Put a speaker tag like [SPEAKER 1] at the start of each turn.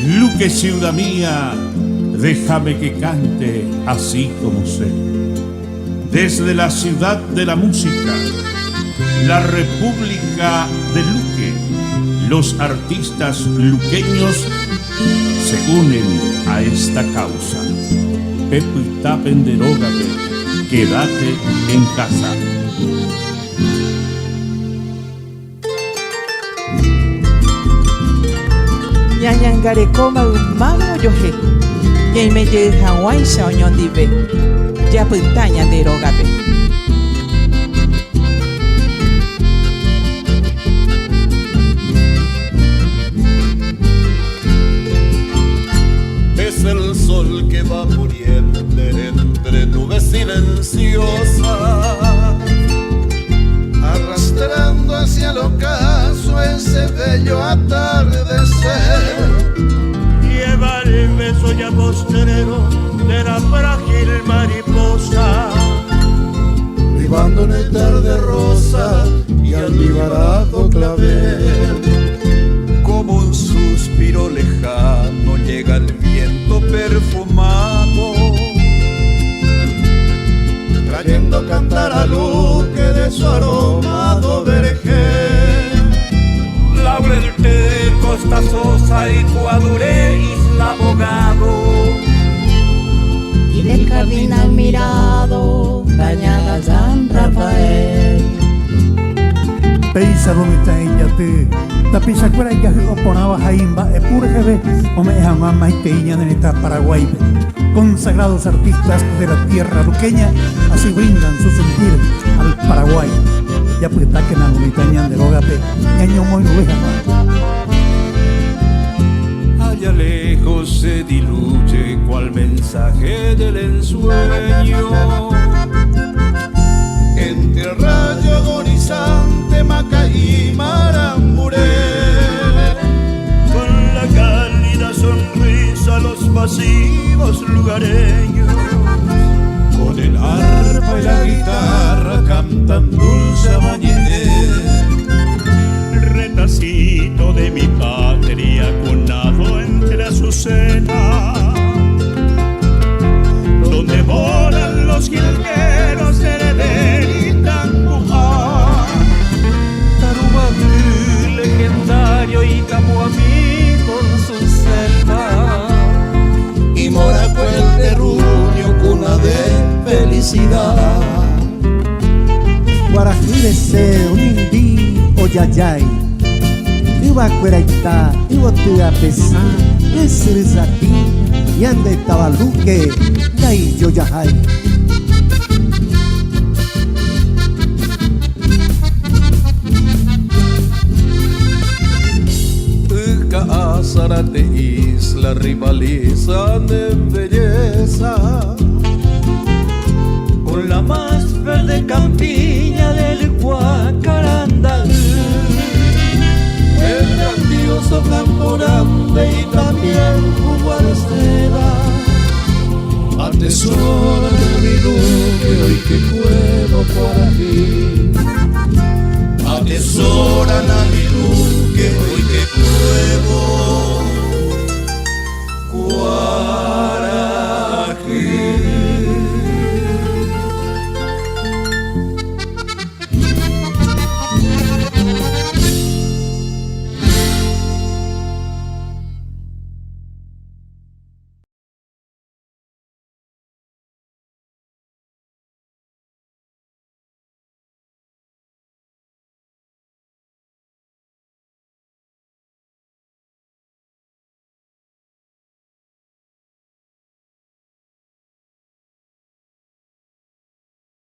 [SPEAKER 1] Luque, ciudad mía, déjame que cante así como sé. Desde la ciudad de la música, la República de Luque, los artistas luqueños se unen a esta causa. Pepe tapen derógate, quédate en casa.
[SPEAKER 2] Ñañangarekoma umama yoje. Yaime ye Hawái sa oñondive. Ya putaña derógate.
[SPEAKER 3] Es el sol que va muriendo entre nubes silenciosas, arrastrando hacia el ocaso ese bello atardecer.
[SPEAKER 4] Lleva el beso ya postrero de la frágil mariposa,
[SPEAKER 3] Privando en el tarde rosa y almibarado clavel. Como un suspiro lejano llega el viento perfumado, trayendo cantar a Luque de su aromado vergel.
[SPEAKER 4] Laurel de Costa Sosa y Coaduré, Isla Abogado,
[SPEAKER 5] Y del jardín admirado, dañada San Rafael.
[SPEAKER 6] Peisa vomita ella te tapisa cuera ya oponaba jaimba e pura jeve o me deja mamá y teña en esta Paraguay. Consagrados artistas de la tierra luqueña así brindan su sentir al Paraguay. Ya pues taquen a vomitaña de rogape ñaño muy nueja.
[SPEAKER 4] allá lejos se diluye cual mensaje del ensueño.
[SPEAKER 3] Entre rayo agonizante, Maca y Marambure,
[SPEAKER 4] Con la cálida sonrisa los pasivos lugareños,
[SPEAKER 3] con el arpa y la guitarra cantan dulce amañecer.
[SPEAKER 4] retacito de mi patria cunado entre azucenas, donde volan los jilgueros de Heredén y Tanguá. Tarumacú legendario y Tamuamí con su selva,
[SPEAKER 3] Y Moraco el terruño, cuna de felicidad.
[SPEAKER 6] Guarajirese un indi o yayay. Iba cuera está, iba tuya pesa, es aquí, y ande tabaluque, y ahí yo yajay.
[SPEAKER 3] Uca, Zárate, Isla rivalizan en belleza,
[SPEAKER 4] con la más verde campiña del Guacaranda,
[SPEAKER 3] el grandioso Campo Grande y también Cubarcera. Atesora de mi Luque hoy que cuevo por aquí, atesoran a mi